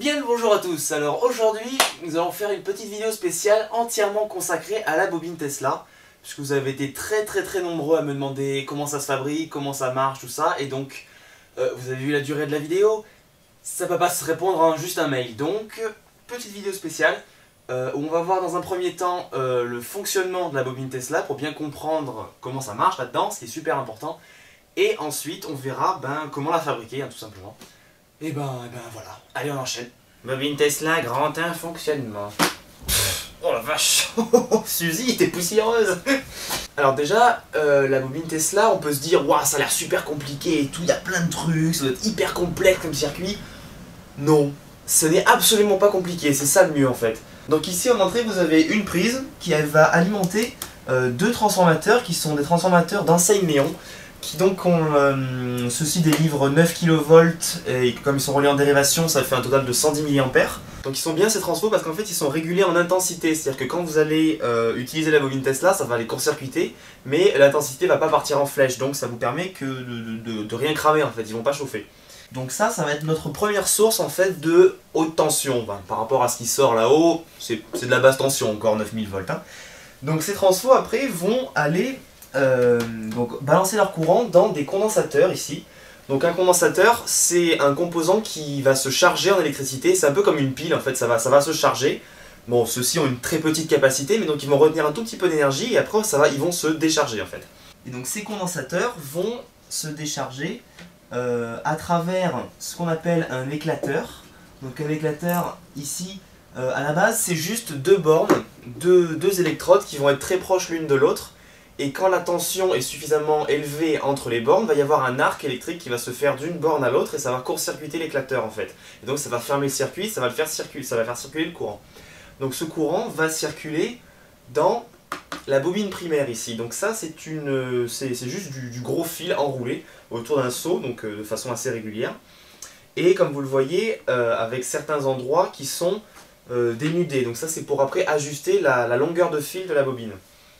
Bien le bonjour à tous. Alors aujourd'hui, nous allons faire une petite vidéo spéciale entièrement consacrée à la bobine Tesla, puisque vous avez été très nombreux à me demander comment ça se fabrique, comment ça marche, tout ça, et donc vous avez vu la durée de la vidéo, ça peut pas se répondre en juste un mail. Donc petite vidéo spéciale où on va voir dans un premier temps le fonctionnement de la bobine Tesla pour bien comprendre comment ça marche là-dedans, ce qui est super important, et ensuite on verra comment la fabriquer, hein, tout simplement. Et voilà, allez on enchaîne. Bobine Tesla, grand fonctionnement. Oh la vache. Suzy, t'es poussiéreuse. Alors déjà, la bobine Tesla, on peut se dire, waouh, ça a l'air super compliqué et tout, il y a plein de trucs, ça doit être hyper complexe comme circuit. Non, ce n'est absolument pas compliqué, c'est ça le mieux en fait. Donc ici en entrée, vous avez une prise qui va alimenter deux transformateurs qui sont des transformateurs d'enseigne néon. Qui donc ont, ceux-ci délivrent 9 kV et comme ils sont reliés en dérivation, ça fait un total de 110 mA. Donc ils sont bien ces transfos parce qu'en fait ils sont régulés en intensité, c'est-à-dire que quand vous allez utiliser la bobine Tesla, ça va les court-circuiter, mais l'intensité va pas partir en flèche, donc ça vous permet que de rien cramer en fait, ils vont pas chauffer. Donc ça va être notre première source en fait de haute tension, par rapport à ce qui sort là-haut, c'est de la basse tension encore 9000 volts. Hein. Donc ces transfos après vont aller donc balancer leur courant dans des condensateurs ici. Donc un condensateur, c'est un composant qui va se charger en électricité, c'est un peu comme une pile en fait, ça va se charger. Bon, ceux-ci ont une très petite capacité, mais donc ils vont retenir un tout petit peu d'énergie et après ils vont se décharger en fait. Et donc ces condensateurs vont se décharger à travers ce qu'on appelle un éclateur. Donc un éclateur ici, à la base c'est juste deux bornes, deux électrodes qui vont être très proches l'une de l'autre. Et quand la tension est suffisamment élevée entre les bornes, il va y avoir un arc électrique qui va se faire d'une borne à l'autre et ça va court-circuiter l'éclateur en fait. Et donc ça va fermer le circuit, ça va faire circuler le courant. Donc ce courant va circuler dans la bobine primaire ici. Donc ça c'est juste du gros fil enroulé autour d'un seau, donc de façon assez régulière. Et comme vous le voyez, avec certains endroits qui sont dénudés. Donc ça c'est pour après ajuster la longueur de fil de la bobine.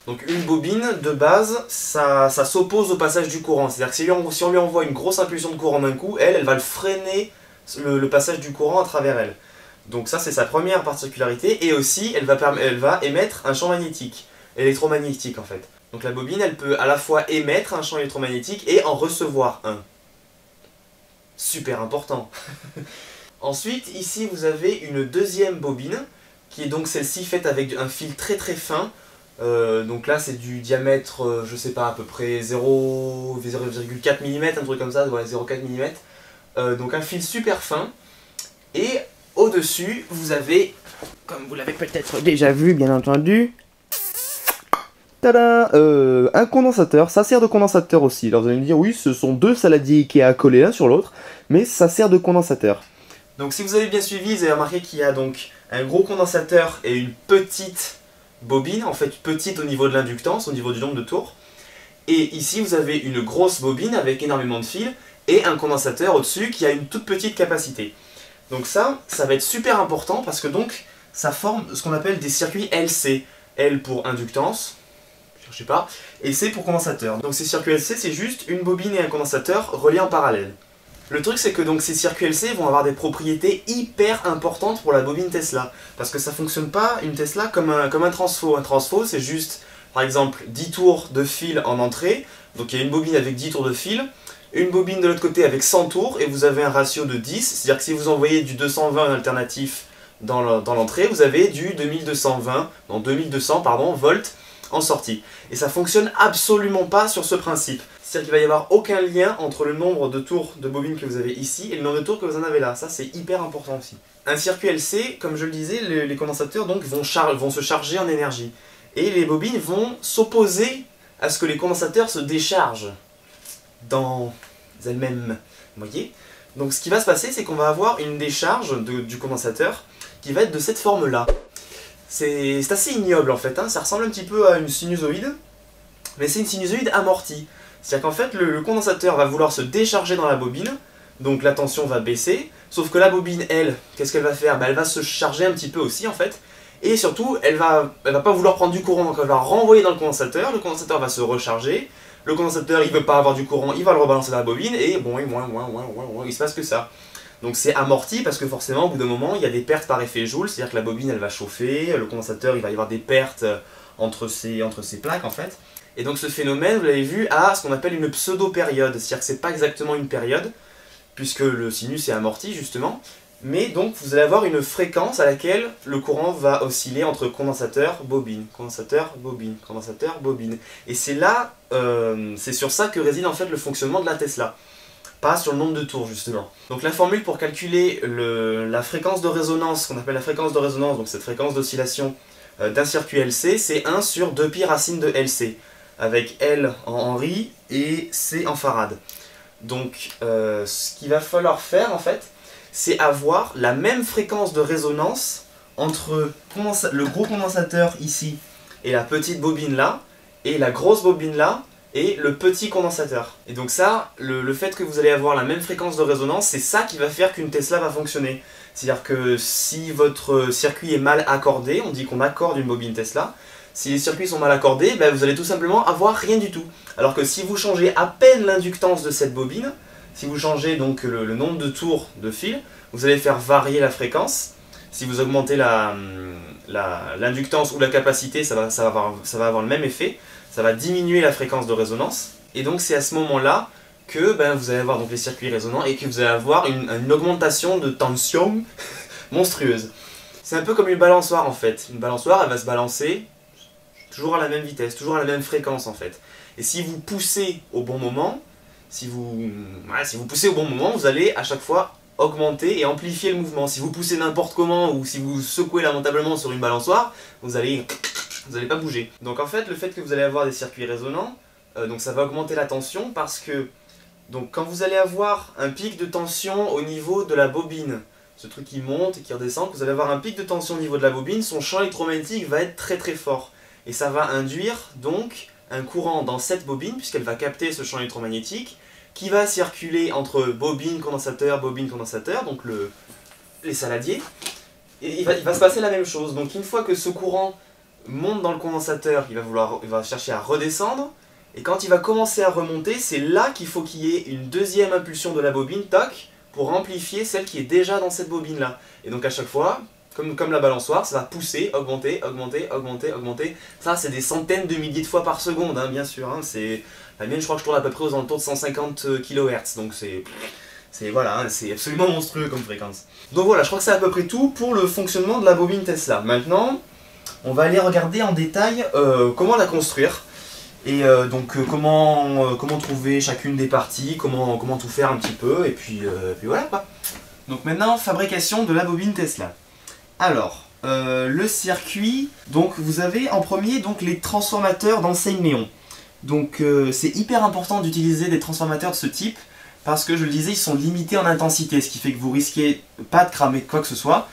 Donc une bobine, de base, ça s'oppose au passage du courant. C'est-à-dire que si on lui envoie une grosse impulsion de courant d'un coup, elle va le freiner le passage du courant à travers elle. Donc ça c'est sa première particularité. Et aussi, elle va émettre un champ magnétique, électromagnétique en fait. Donc la bobine, elle peut à la fois émettre un champ électromagnétique et en recevoir un. Super important. Ensuite, ici vous avez une deuxième bobine, qui est donc celle-ci faite avec un fil très fin. Donc là c'est du diamètre, je sais pas, à peu près 0,4 mm, un truc comme ça, voilà, 0,4 mm. Donc un fil super fin. Et au-dessus, vous avez, comme vous l'avez peut-être déjà vu, bien entendu, tada, un condensateur. Ça sert de condensateur aussi. Alors vous allez me dire, oui, ce sont deux saladiers Ikea collés l'un sur l'autre, mais ça sert de condensateur. Donc si vous avez bien suivi, vous avez remarqué qu'il y a donc un gros condensateur et une petite bobine, en fait petite au niveau de l'inductance, au niveau du nombre de tours. Et ici vous avez une grosse bobine avec énormément de fils et un condensateur au-dessus qui a une toute petite capacité. Donc ça va être super important parce que donc ça forme ce qu'on appelle des circuits LC. L pour inductance, je sais pas, et C pour condensateur. Donc ces circuits LC c'est juste une bobine et un condensateur reliés en parallèle. Le truc c'est que donc ces circuits LC vont avoir des propriétés hyper importantes pour la bobine Tesla. Parce que ça fonctionne pas une Tesla comme un transfo. Un transfo c'est juste par exemple 10 tours de fil en entrée. Donc il y a une bobine avec 10 tours de fil. Une bobine de l'autre côté avec 100 tours et vous avez un ratio de 10. C'est-à-dire que si vous envoyez du 220 en alternatif dans l'entrée, vous avez du 2200 volts en sortie. Et ça fonctionne absolument pas sur ce principe. C'est-à-dire qu'il va y avoir aucun lien entre le nombre de tours de bobine que vous avez ici et le nombre de tours que vous en avez là. Ça c'est hyper important aussi. Un circuit LC, comme je le disais, les condensateurs donc, vont se charger en énergie. Et les bobines vont s'opposer à ce que les condensateurs se déchargent dans elles-mêmes. Vous voyez? Donc ce qui va se passer, c'est qu'on va avoir une décharge du condensateur qui va être de cette forme-là. C'est assez ignoble en fait, hein. Ça ressemble un petit peu à une sinusoïde, mais c'est une sinusoïde amortie. C'est-à-dire qu'en fait, le condensateur va vouloir se décharger dans la bobine, donc la tension va baisser, sauf que la bobine, elle, qu'est-ce qu'elle va faire? Elle va se charger un petit peu aussi en fait, et surtout, elle va pas vouloir prendre du courant, donc elle va renvoyer dans le condensateur va se recharger, le condensateur il veut pas avoir du courant, il va le rebalancer dans la bobine, et bon, il se passe que ça. Donc c'est amorti parce que forcément au bout d'un moment il y a des pertes par effet Joule, c'est-à-dire que la bobine elle va chauffer, le condensateur il va y avoir des pertes entre ces plaques en fait. Et donc ce phénomène, vous l'avez vu, a ce qu'on appelle une pseudo-période, c'est-à-dire que c'est pas exactement une période, puisque le sinus est amorti justement, mais donc vous allez avoir une fréquence à laquelle le courant va osciller entre condensateur, bobine, condensateur, bobine, condensateur, bobine. Et c'est là, c'est sur ça que réside en fait le fonctionnement de la Tesla. Pas sur le nombre de tours justement. Donc la formule pour calculer la fréquence de résonance, qu'on appelle la fréquence de résonance, donc cette fréquence d'oscillation d'un circuit LC, c'est 1 sur 2π racine de LC, avec L en Henry et C en farad. Donc ce qu'il va falloir faire en fait, c'est avoir la même fréquence de résonance entre le gros condensateur ici et la petite bobine là, et la grosse bobine là, et le petit condensateur. Et donc ça, le fait que vous allez avoir la même fréquence de résonance, c'est ça qui va faire qu'une Tesla va fonctionner. C'est-à-dire que si votre circuit est mal accordé, on dit qu'on accorde une bobine Tesla, si les circuits sont mal accordés, ben vous allez tout simplement avoir rien du tout. Alors que si vous changez à peine l'inductance de cette bobine, si vous changez donc le nombre de tours de fil, vous allez faire varier la fréquence. Si vous augmentez l'inductance ou la capacité, ça va avoir le même effet. Ça va diminuer la fréquence de résonance. Et donc c'est à ce moment-là que vous allez avoir donc les circuits résonants et que vous allez avoir une augmentation de tension monstrueuse. C'est un peu comme une balançoire en fait. Une balançoire, elle va se balancer toujours à la même vitesse, toujours à la même fréquence en fait. Et si vous poussez au bon moment, si vous poussez au bon moment, vous allez à chaque fois augmenter et amplifier le mouvement. Si vous poussez n'importe comment ou si vous secouez lamentablement sur une balançoire, vous allez pas bouger. Donc en fait, le fait que vous allez avoir des circuits résonants, donc ça va augmenter la tension parce que donc quand vous allez avoir un pic de tension au niveau de la bobine, ce truc qui monte et qui redescend, vous allez avoir un pic de tension au niveau de la bobine, son champ électromagnétique va être très très fort. Et ça va induire donc un courant dans cette bobine, puisqu'elle va capter ce champ électromagnétique, qui va circuler entre bobine, condensateur, donc les saladiers. Et il va se passer la même chose. Donc une fois que ce courant monte dans le condensateur, il va chercher à redescendre, et quand il va commencer à remonter, c'est là qu'il faut qu'il y ait une deuxième impulsion de la bobine, toc, pour amplifier celle qui est déjà dans cette bobine là. Et donc à chaque fois, comme la balançoire, ça va pousser, augmenter, augmenter, augmenter, augmenter. Ça c'est des centaines de milliers de fois par seconde, hein, bien sûr. Hein. La mienne je crois que je tourne à peu près aux alentours de 150 kHz, donc voilà, hein, c'est absolument monstrueux comme fréquence. Donc voilà, je crois que c'est à peu près tout pour le fonctionnement de la bobine Tesla. Maintenant, on va aller regarder en détail comment la construire. Et comment trouver chacune des parties, comment tout faire un petit peu, et puis voilà quoi. Donc maintenant, fabrication de la bobine Tesla. Alors, le circuit, donc vous avez en premier donc, les transformateurs d'enseigne néon. Donc c'est hyper important d'utiliser des transformateurs de ce type, parce que je le disais, ils sont limités en intensité, ce qui fait que vous risquez pas de cramer quoi que ce soit,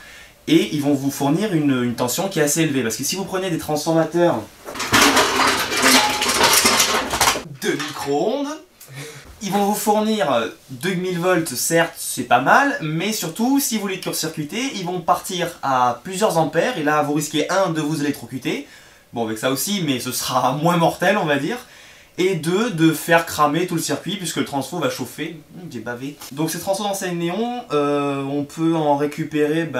et ils vont vous fournir une tension qui est assez élevée. Parce que si vous prenez des transformateurs de micro-ondes, ils vont vous fournir 2000 volts, certes c'est pas mal, mais surtout si vous les court-circuitez, ils vont partir à plusieurs ampères, et là vous risquez de vous électrocuter, bon avec ça aussi, mais ce sera moins mortel on va dire, et de faire cramer tout le circuit puisque le transfo va chauffer. J'ai bavé. Donc ces transfos d'enseigne néon, on peut en récupérer,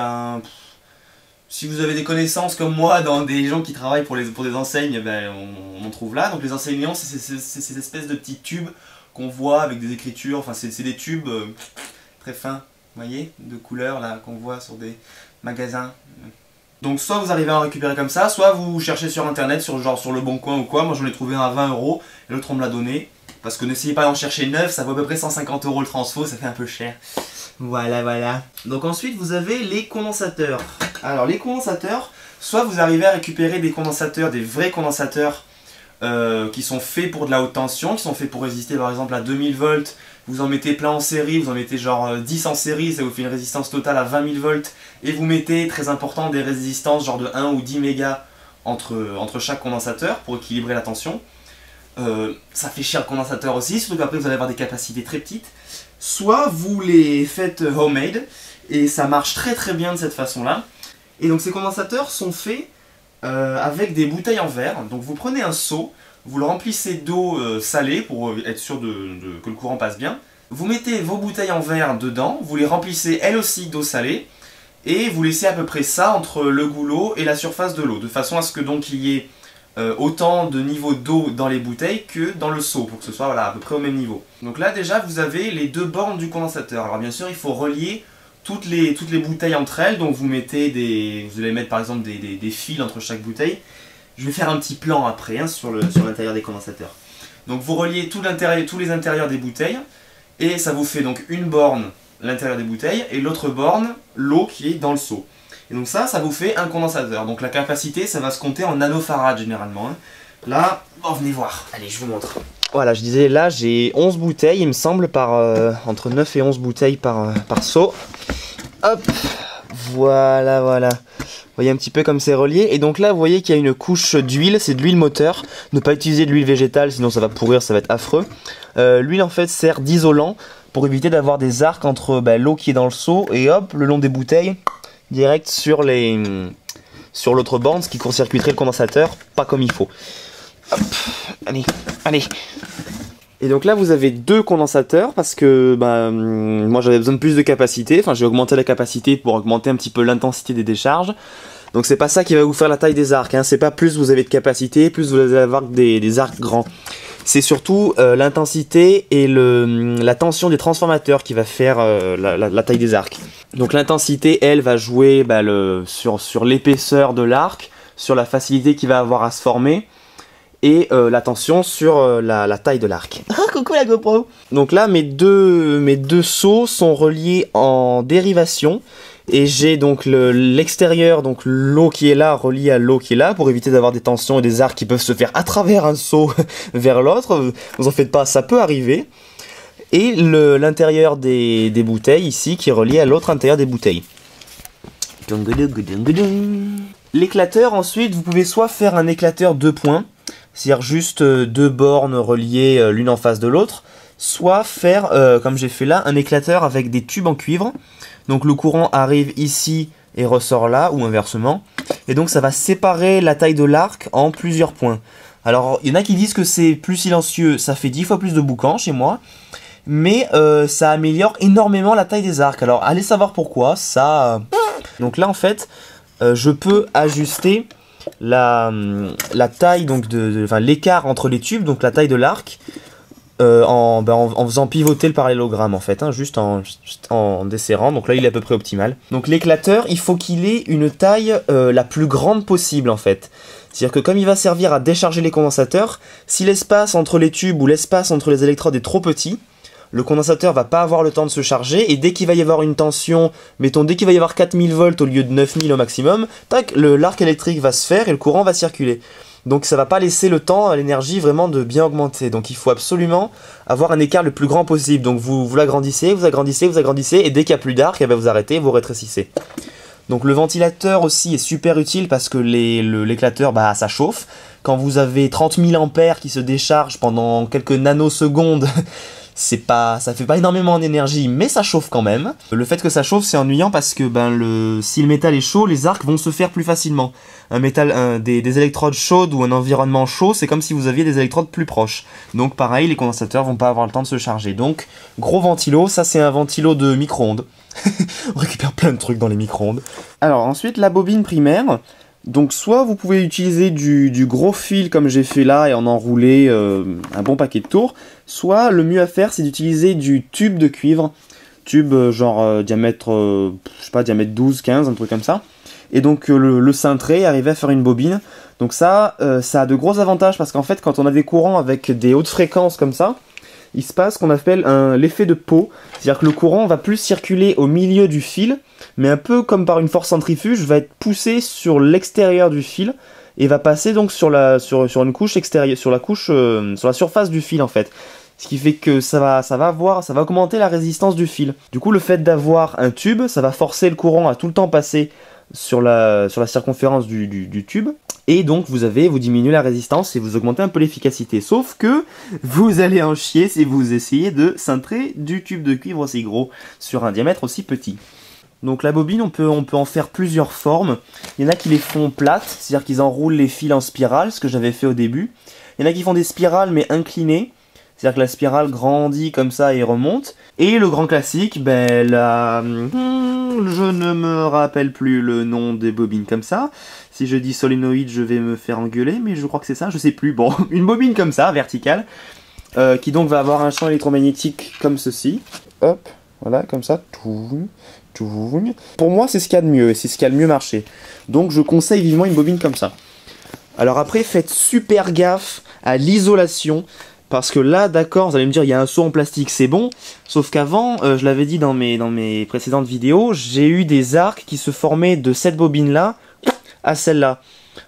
si vous avez des connaissances comme moi dans des gens qui travaillent pour des enseignes, on en trouve là. Donc les enseignes néon, c'est ces espèces de petits tubes qu'on voit avec des écritures, enfin c'est des tubes très fins, vous voyez, de couleurs là qu'on voit sur des magasins. Donc soit vous arrivez à en récupérer comme ça, soit vous cherchez sur internet, sur le bon coin ou quoi. Moi j'en ai trouvé un à 20 €, et l'autre on me l'a donné. Parce que n'essayez pas d'en chercher neuf, ça vaut à peu près 150 € le transfo, ça fait un peu cher. Voilà. Donc ensuite vous avez les condensateurs. Alors les condensateurs, soit vous arrivez à récupérer des condensateurs, des vrais condensateurs qui sont faits pour de la haute tension, qui sont faits pour résister par exemple à 2000 volts. Vous en mettez plein en série, vous en mettez genre 10 en série, ça vous fait une résistance totale à 20 000 volts. Et vous mettez, très important, des résistances genre de 1 ou 10 mégas entre chaque condensateur pour équilibrer la tension. Ça fait cher le condensateur aussi, surtout qu'après vous allez avoir des capacités très petites. Soit vous les faites homemade, et ça marche très très bien de cette façon-là. Et donc ces condensateurs sont faits avec des bouteilles en verre. Donc vous prenez un seau, vous le remplissez d'eau salée pour être sûr que le courant passe bien. vous mettez vos bouteilles en verre dedans, vous les remplissez elles aussi d'eau salée, et vous laissez à peu près ça entre le goulot et la surface de l'eau, de façon à ce que donc il y ait autant de niveau d'eau dans les bouteilles que dans le seau, pour que ce soit voilà, à peu près au même niveau. Donc là déjà vous avez les deux bornes du condensateur. Alors bien sûr il faut relier toutes les bouteilles entre elles, donc vous allez mettre par exemple des fils entre chaque bouteille. Je vais faire un petit plan après hein, sur l'intérieur des condensateurs. Donc vous reliez tous les intérieurs des bouteilles, et ça vous fait donc une borne l'intérieur des bouteilles, et l'autre borne, l'eau qui est dans le seau. Et donc ça vous fait un condensateur. Donc la capacité, ça va se compter en nanofarad généralement. Hein. Là, bon, venez voir. Allez, je vous montre. Voilà, je disais, là j'ai 11 bouteilles, il me semble, entre 9 et 11 bouteilles par seau. Hop, voilà. Vous voyez un petit peu comme c'est relié. Et donc là, vous voyez qu'il y a une couche d'huile, c'est de l'huile moteur. Ne pas utiliser de l'huile végétale, sinon ça va pourrir, ça va être affreux. L'huile en fait sert d'isolant pour éviter d'avoir des arcs entre l'eau qui est dans le seau et hop, le long des bouteilles, direct sur l'autre borne, ce qui court-circuiterait le condensateur, pas comme il faut. Hop, allez. Et donc là vous avez deux condensateurs parce que moi j'avais besoin de plus de capacité, enfin j'ai augmenté la capacité pour augmenter un petit peu l'intensité des décharges. Donc c'est pas ça qui va vous faire la taille des arcs, hein. C'est pas plus vous avez de capacité, plus vous allez avoir des arcs grands. C'est surtout l'intensité et la tension des transformateurs qui va faire la taille des arcs. Donc l'intensité, elle, va jouer sur l'épaisseur de l'arc, sur la facilité qu'il va avoir à se former, et la tension sur la taille de l'arc. Ah, coucou la GoPro! Donc là, mes deux seaux sont reliés en dérivation. Et j'ai donc l'extérieur, donc l'eau qui est là, reliée à l'eau qui est là, pour éviter d'avoir des tensions et des arcs qui peuvent se faire à travers un seau vers l'autre. Vous en faites pas, ça peut arriver. Et l'intérieur des bouteilles ici, qui est relié à l'autre intérieur des bouteilles. L'éclateur, ensuite, vous pouvez soit faire un éclateur 2 points, c'est-à-dire juste deux bornes reliées l'une en face de l'autre, soit faire, comme j'ai fait là, un éclateur avec des tubes en cuivre. Donc le courant arrive ici et ressort là, ou inversement. Et donc ça va séparer la taille de l'arc en plusieurs points. Alors il y en a qui disent que c'est plus silencieux, ça fait 10 fois plus de boucan chez moi. Mais ça améliore énormément la taille des arcs. Alors allez savoir pourquoi, ça... Donc là en fait, je peux ajuster la taille, donc l'écart entre les tubes, donc la taille de l'arc, en faisant pivoter le parallélogramme en fait, hein, juste en desserrant. Donc là il est à peu près optimal. Donc l'éclateur, il faut qu'il ait une taille la plus grande possible en fait. C'est-à-dire que comme il va servir à décharger les condensateurs, si l'espace entre les tubes ou l'espace entre les électrodes est trop petit, le condensateur va pas avoir le temps de se charger, et dès qu'il va y avoir une tension, mettons dès qu'il va y avoir 4000 volts au lieu de 9000 au maximum, tac, l'arc électrique va se faire et le courant va circuler. Donc ça va pas laisser le temps à l'énergie vraiment de bien augmenter. Donc il faut absolument avoir un écart le plus grand possible. Donc vous l'agrandissez, vous agrandissez, vous agrandissez, et dès qu'il n'y a plus d'arc, vous arrêtez, vous rétrécissez. Donc le ventilateur aussi est super utile parce que l'éclateur, ça chauffe. Quand vous avez 30 000 ampères qui se déchargent pendant quelques nanosecondes, ça fait pas énormément d'énergie, mais ça chauffe quand même. Le fait que ça chauffe, c'est ennuyant parce que si le métal est chaud, les arcs vont se faire plus facilement. Des électrodes chaudes ou un environnement chaud, c'est comme si vous aviez des électrodes plus proches. Donc pareil, les condensateurs vont pas avoir le temps de se charger. Donc gros ventilo, ça c'est un ventilo de micro-ondes. On récupère plein de trucs dans les micro-ondes. Alors ensuite, la bobine primaire. Donc soit vous pouvez utiliser du gros fil comme j'ai fait là et en enrouler un bon paquet de tours, soit le mieux à faire c'est d'utiliser du tube de cuivre, diamètre, diamètre 12, 15, un truc comme ça, et donc le cintrer, arriver à faire une bobine. Donc ça a de gros avantages parce qu'en fait quand on a des courants avec des hautes fréquences comme ça, il se passe ce qu'on appelle l'effet de pot, c'est-à-dire que le courant va plus circuler au milieu du fil, mais un peu comme par une force centrifuge, va être poussé sur l'extérieur du fil et va passer donc sur une couche extérieure, sur la surface du fil en fait. Ce qui fait que ça va augmenter la résistance du fil. Du coup, le fait d'avoir un tube, ça va forcer le courant à tout le temps passer sur la circonférence du tube. Et donc vous diminuez la résistance et vous augmentez un peu l'efficacité. Sauf que vous allez en chier si vous essayez de cintrer du tube de cuivre aussi gros sur un diamètre aussi petit. Donc la bobine, on peut en faire plusieurs formes. Il y en a qui les font plates, c'est-à-dire qu'ils enroulent les fils en spirale, ce que j'avais fait au début. Il y en a qui font des spirales mais inclinées, C'est-à-dire que la spirale grandit comme ça et remonte. Et le grand classique, ben je ne me rappelle plus le nom des bobines comme ça. Si je dis solénoïde, je vais me faire engueuler, mais je crois que c'est ça, je sais plus. Bon, une bobine comme ça, verticale, qui donc va avoir un champ électromagnétique comme ceci. Hop, voilà, comme ça. Pour moi, c'est ce qu'il y a de mieux, et c'est ce qui a le mieux marché. Donc je conseille vivement une bobine comme ça. Alors après, faites super gaffe à l'isolation, parce que là, d'accord, vous allez me dire, il y a un seau en plastique, c'est bon, sauf qu'avant, je l'avais dit dans mes précédentes vidéos, j'ai eu des arcs qui se formaient de cette bobine-là à celle-là.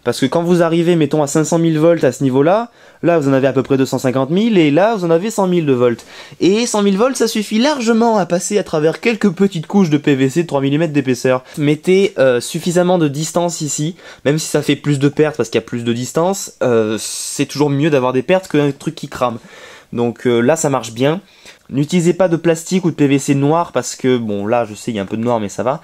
Parce que quand vous arrivez, mettons, à 500 000 volts à ce niveau-là, là, vous en avez à peu près 250 000, et là, vous en avez 100 000 de volts. Et 100 000 volts, ça suffit largement à passer à travers quelques petites couches de PVC de 3 mm d'épaisseur. Mettez suffisamment de distance ici, même si ça fait plus de pertes parce qu'il y a plus de distance, c'est toujours mieux d'avoir des pertes qu'un truc qui crame. Donc là, ça marche bien. N'utilisez pas de plastique ou de PVC noir, parce que, bon, là, je sais, il y a un peu de noir, mais ça va.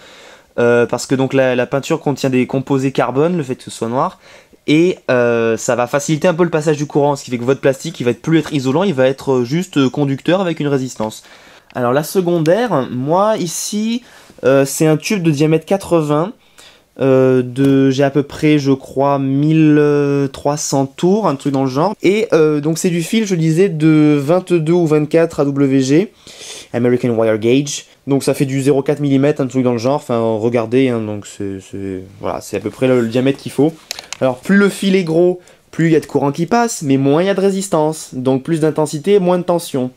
Parce que donc la peinture contient des composés carbone, le fait que ce soit noir, et ça va faciliter un peu le passage du courant, ce qui fait que votre plastique il va plus être isolant, il va être juste conducteur avec une résistance. Alors la secondaire, moi ici c'est un tube de diamètre 80, j'ai à peu près je crois 1300 tours, un truc dans le genre, et donc c'est du fil, je disais, de 22 ou 24 AWG, American Wire Gauge. Donc ça fait du 0,4 mm, un truc dans le genre, enfin regardez, hein, donc voilà, c'est à peu près le diamètre qu'il faut. Alors plus le fil est gros, plus il y a de courant qui passe, mais moins il y a de résistance, donc plus d'intensité, moins de tension.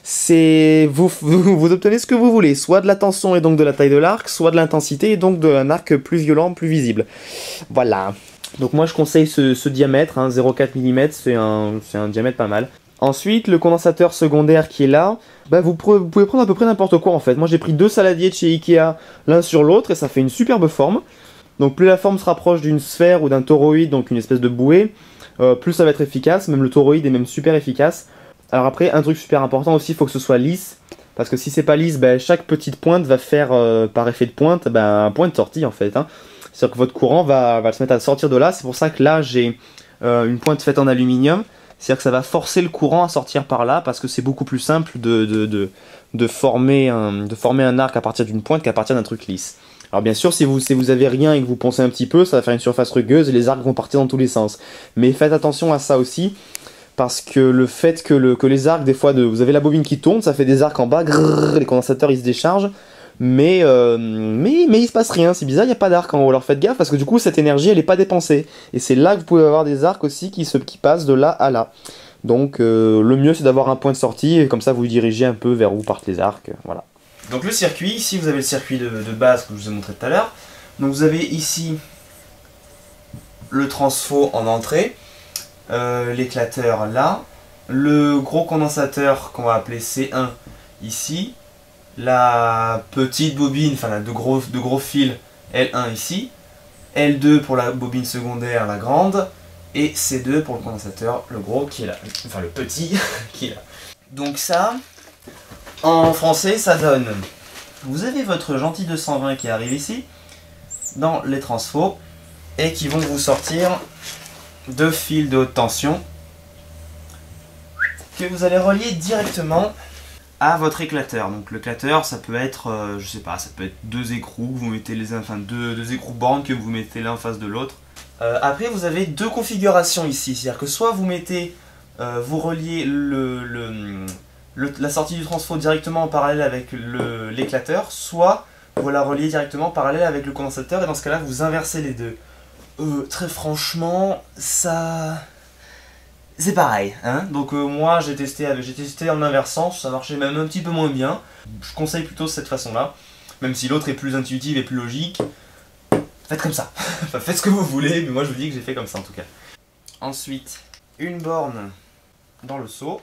Vous obtenez ce que vous voulez, soit de la tension et donc de la taille de l'arc, soit de l'intensité et donc d'un arc plus violent, plus visible. Voilà. Donc moi je conseille ce diamètre, hein, 0,4 mm, c'est un diamètre pas mal. Ensuite, le condensateur secondaire qui est là, bah vous pouvez prendre à peu près n'importe quoi en fait. Moi j'ai pris 2 saladiers de chez Ikea l'un sur l'autre et ça fait une superbe forme. Donc plus la forme se rapproche d'une sphère ou d'un toroïde, donc une espèce de bouée, plus ça va être efficace. Même le toroïde est même super efficace. Alors après, un truc super important aussi, il faut que ce soit lisse. Parce que si c'est pas lisse, bah, chaque petite pointe va faire, par effet de pointe, bah, un point de sortie en fait. Hein. C'est-à-dire que votre courant va se mettre à sortir de là. C'est pour ça que là j'ai une pointe faite en aluminium. C'est-à-dire que ça va forcer le courant à sortir par là, parce que c'est beaucoup plus simple de former un arc à partir d'une pointe qu'à partir d'un truc lisse. Alors bien sûr, si vous avez rien et que vous poncez un petit peu, ça va faire une surface rugueuse et les arcs vont partir dans tous les sens. Mais faites attention à ça aussi, parce que le fait que les arcs, des fois, vous avez la bobine qui tourne, ça fait des arcs en bas, grrr, les condensateurs ils se déchargent, mais il se passe rien, c'est bizarre, il n'y a pas d'arc en haut. Alors faites gaffe, parce que du coup cette énergie elle n'est pas dépensée. Et c'est là que vous pouvez avoir des arcs aussi qui passent de là à là. Donc le mieux c'est d'avoir un point de sortie, et comme ça vous dirigez un peu vers où partent les arcs, voilà. Donc le circuit, ici vous avez le circuit de base que je vous ai montré tout à l'heure. Donc vous avez ici le transfo en entrée, l'éclateur là, le gros condensateur qu'on va appeler C1 ici, la petite bobine, enfin de gros fils L1 ici, L2 pour la bobine secondaire, la grande, et C2 pour le condensateur, le gros qui est là, enfin le petit qui est là. Donc ça, en français, ça donne, vous avez votre gentil 220 qui arrive ici, dans les transfos, et qui vont vous sortir 2 fils de haute tension, que vous allez relier directement à votre éclateur. Donc l'éclateur, ça peut être, je sais pas, ça peut être 2 écrous, vous mettez deux écrous bornes que vous mettez l'un en face de l'autre. Après, vous avez 2 configurations ici, c'est-à-dire que soit vous mettez, vous reliez la sortie du transfo directement en parallèle avec l'éclateur, soit vous la reliez directement en parallèle avec le condensateur, et dans ce cas-là, vous inversez les deux. Très franchement, ça... c'est pareil, hein. Donc moi j'ai testé en inversant, ça marchait même un petit peu moins bien. Je conseille plutôt cette façon-là, même si l'autre est plus intuitive et plus logique. Faites comme ça, enfin, faites ce que vous voulez, mais moi je vous dis que j'ai fait comme ça en tout cas. Ensuite, une borne dans le seau.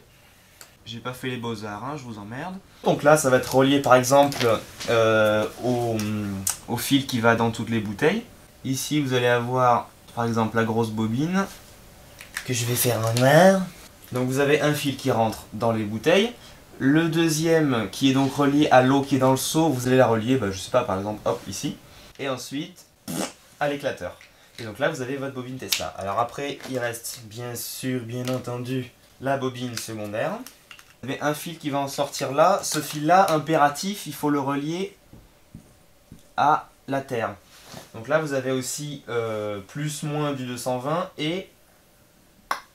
J'ai pas fait les beaux-arts, hein, je vous emmerde. Donc là, ça va être relié par exemple au fil qui va dans toutes les bouteilles. Ici, vous allez avoir par exemple la grosse bobine, que je vais faire en noir. Donc vous avez un fil qui rentre dans les bouteilles. Le deuxième qui est donc relié à l'eau qui est dans le seau, vous allez la relier, bah, je sais pas, par exemple, hop, ici. Et ensuite, à l'éclateur. Et donc là, vous avez votre bobine Tesla. Alors après, il reste bien sûr, bien entendu, la bobine secondaire. Vous avez un fil qui va en sortir là. Ce fil-là, impératif, il faut le relier à la terre. Donc là, vous avez aussi plus moins du 220 et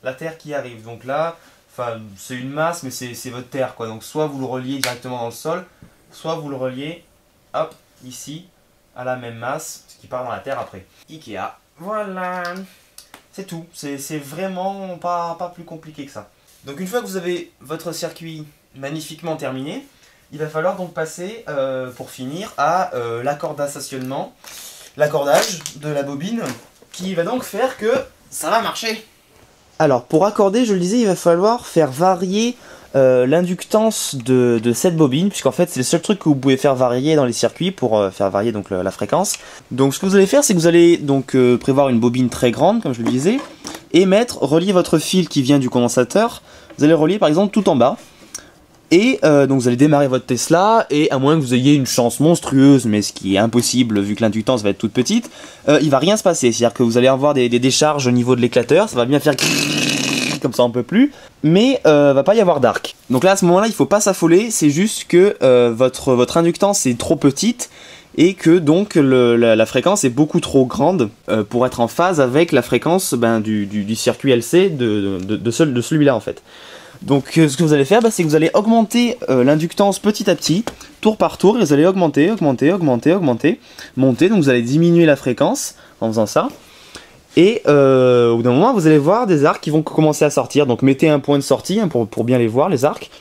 la terre qui arrive. Donc là, enfin, c'est une masse, mais c'est votre terre, quoi. Donc soit vous le reliez directement dans le sol, soit vous le reliez, hop, ici, à la même masse, ce qui part dans la terre après. Ikea. Voilà. C'est tout. C'est vraiment pas plus compliqué que ça. Donc une fois que vous avez votre circuit magnifiquement terminé, il va falloir donc passer, pour finir, à l'accordage de la bobine, qui va donc faire que ça va marcher. Alors pour accorder, je le disais, il va falloir faire varier l'inductance de cette bobine, puisqu'en fait c'est le seul truc que vous pouvez faire varier dans les circuits pour faire varier donc la fréquence. Donc ce que vous allez faire, c'est que vous allez donc prévoir une bobine très grande, comme je le disais, et relier votre fil qui vient du condensateur. Vous allez relier par exemple tout en bas. Et donc vous allez démarrer votre Tesla, et à moins que vous ayez une chance monstrueuse, mais ce qui est impossible vu que l'inductance va être toute petite, il va rien se passer. C'est-à-dire que vous allez avoir des décharges au niveau de l'éclateur, ça va bien faire comme ça on peut plus, mais va pas y avoir d'arc. Donc là à ce moment-là il faut pas s'affoler, c'est juste que votre inductance est trop petite, et que donc la fréquence est beaucoup trop grande pour être en phase avec la fréquence du circuit LC de celui-là en fait. Donc ce que vous allez faire, c'est que vous allez augmenter l'inductance petit à petit, tour par tour, et vous allez augmenter, monter, donc vous allez diminuer la fréquence en faisant ça. Et au bout d'un moment, vous allez voir des arcs qui vont commencer à sortir, donc mettez un point de sortie pour bien les voir, les arcs.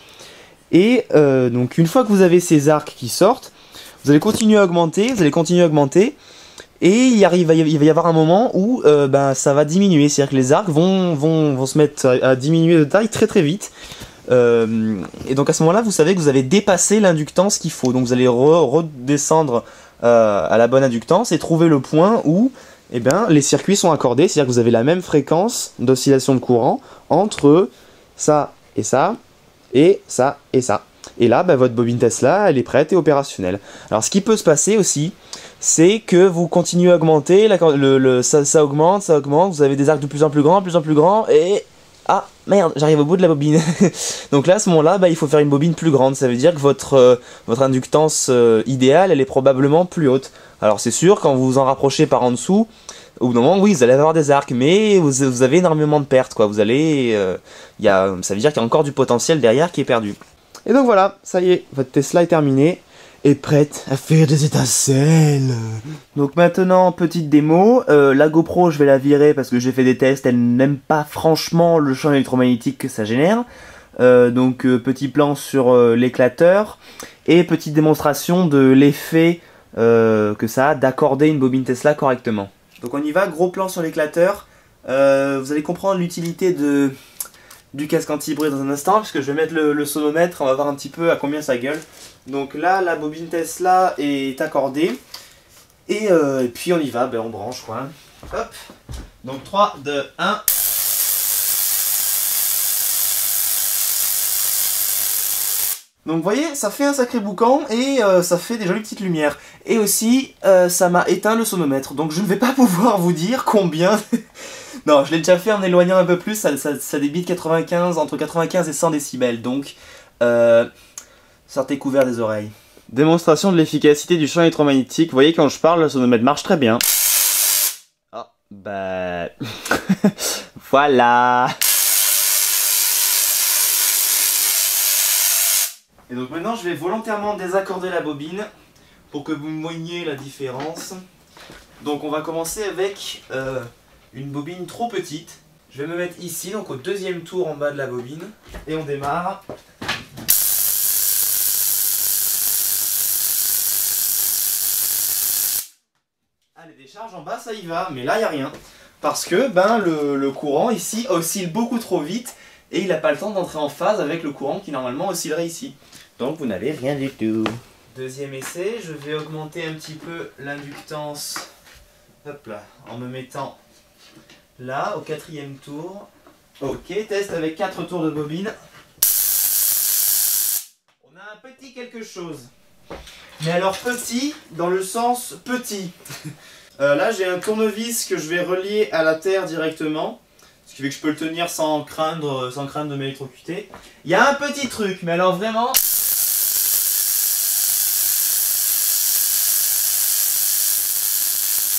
Et donc une fois que vous avez ces arcs qui sortent, vous allez continuer à augmenter, et il va y avoir un moment où ça va diminuer, c'est-à-dire que les arcs vont se mettre à diminuer de taille très très vite. Et donc à ce moment-là, vous savez que vous avez dépassé l'inductance qu'il faut. Donc vous allez redescendre à la bonne inductance et trouver le point où les circuits sont accordés, c'est-à-dire que vous avez la même fréquence d'oscillation de courant entre ça et ça, et ça et ça. Et là, votre bobine Tesla, elle est prête et opérationnelle. Alors ce qui peut se passer aussi, c'est que vous continuez à augmenter, ça augmente, vous avez des arcs de plus en plus grands, et... Ah, merde, j'arrive au bout de la bobine. Donc là, à ce moment-là, il faut faire une bobine plus grande. Ça veut dire que votre inductance idéale, elle est probablement plus haute. Alors c'est sûr, quand vous vous en rapprochez par en dessous, au bout d'un moment, oui, vous allez avoir des arcs, mais vous avez énormément de pertes, quoi. Ça veut dire qu'il y a encore du potentiel derrière qui est perdu. Et donc voilà, ça y est, votre Tesla est terminée. Est prête à faire des étincelles. Donc maintenant, petite démo, la GoPro je vais la virer parce que j'ai fait des tests, elle n'aime pas franchement le champ électromagnétique que ça génère. Donc petit plan sur l'éclateur et petite démonstration de l'effet que ça a d'accorder une bobine Tesla correctement. Donc on y va, gros plan sur l'éclateur. Vous allez comprendre l'utilité du casque anti-bruit dans un instant, puisque je vais mettre le sonomètre, on va voir un petit peu à combien ça gueule. Donc là, la bobine Tesla est accordée, et puis on y va, on branche quoi. Hop. Donc 3, 2, 1. Donc vous voyez, ça fait un sacré boucan, et ça fait des jolies petites lumières. Et aussi, ça m'a éteint le sonomètre, donc je ne vais pas pouvoir vous dire combien... Non, je l'ai déjà fait en éloignant un peu plus, ça débite entre 95 et 100 décibels, donc sortez couvert des oreilles. Démonstration de l'efficacité du champ électromagnétique. Vous voyez, quand je parle, le sonomètre marche très bien. Ah, voilà. Et donc maintenant, je vais volontairement désaccorder la bobine pour que vous voyez la différence. Donc on va commencer avec... une bobine trop petite. Je vais me mettre ici, donc au deuxième tour en bas de la bobine. Et on démarre. Allez, décharge en bas, ça y va. Mais là, il n'y a rien. Parce que le courant ici oscille beaucoup trop vite. Et il n'a pas le temps d'entrer en phase avec le courant qui normalement oscillerait ici. Donc vous n'avez rien du tout. Deuxième essai, je vais augmenter un petit peu l'inductance. Hop là, en me mettant... là, au quatrième tour. Ok, test avec 4 tours de bobine. On a un petit quelque chose. Mais alors petit, dans le sens petit. Là, j'ai un tournevis que je vais relier à la terre directement. Ce Ce qui fait que je peux le tenir sans craindre de m'électrocuter. Il y a un petit truc, mais alors vraiment...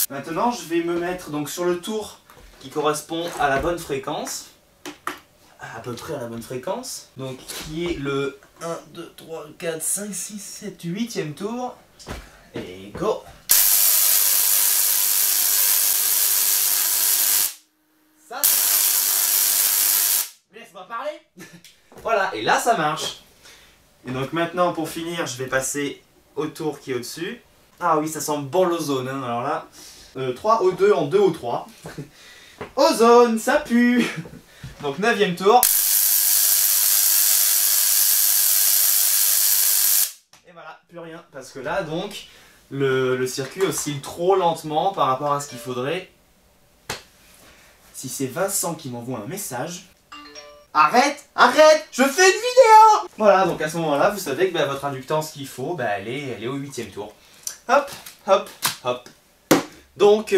Maintenant, je vais me mettre donc sur le tour qui correspond à la bonne fréquence. À peu près à la bonne fréquence. Donc, qui est le 1, 2, 3, 4, 5, 6, 7, 8e tour. Et go! Ça... Laisse-moi parler. Voilà, et là ça marche. Et donc maintenant, pour finir, je vais passer au tour qui est au-dessus. Ah oui, ça sent bon l'ozone, hein. Alors là... 3 O2 en 2 O3. Ozone, ça pue. Donc 9e tour. Et voilà, plus rien. Parce que là, donc, le circuit oscille trop lentement par rapport à ce qu'il faudrait. Si c'est Vincent qui m'envoie un message... Arrête, arrête, je fais une vidéo. Voilà, donc à ce moment-là, vous savez que bah, votre inductance qu'il faut, bah, elle est au 8e tour. Hop, hop, hop. Donc,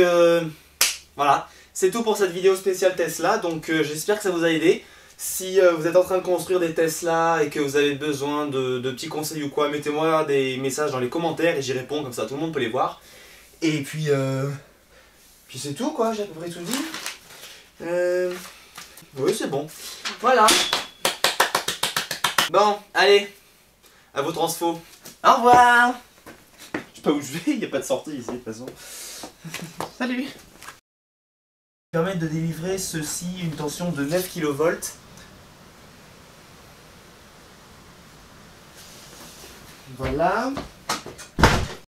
voilà, c'est tout pour cette vidéo spéciale Tesla. Donc, j'espère que ça vous a aidé. Si vous êtes en train de construire des Tesla et que vous avez besoin de petits conseils ou quoi, mettez-moi des messages dans les commentaires et j'y réponds, comme ça tout le monde peut les voir. Et puis, puis c'est tout quoi, j'ai à peu près tout dit. Oui, c'est bon. Voilà. Bon, allez, à vos transfos. Au revoir. Je sais pas où je vais, il n'y a pas de sortie ici de toute façon. Salut. Permettre de délivrer ceci une tension de 9 kV. Voilà.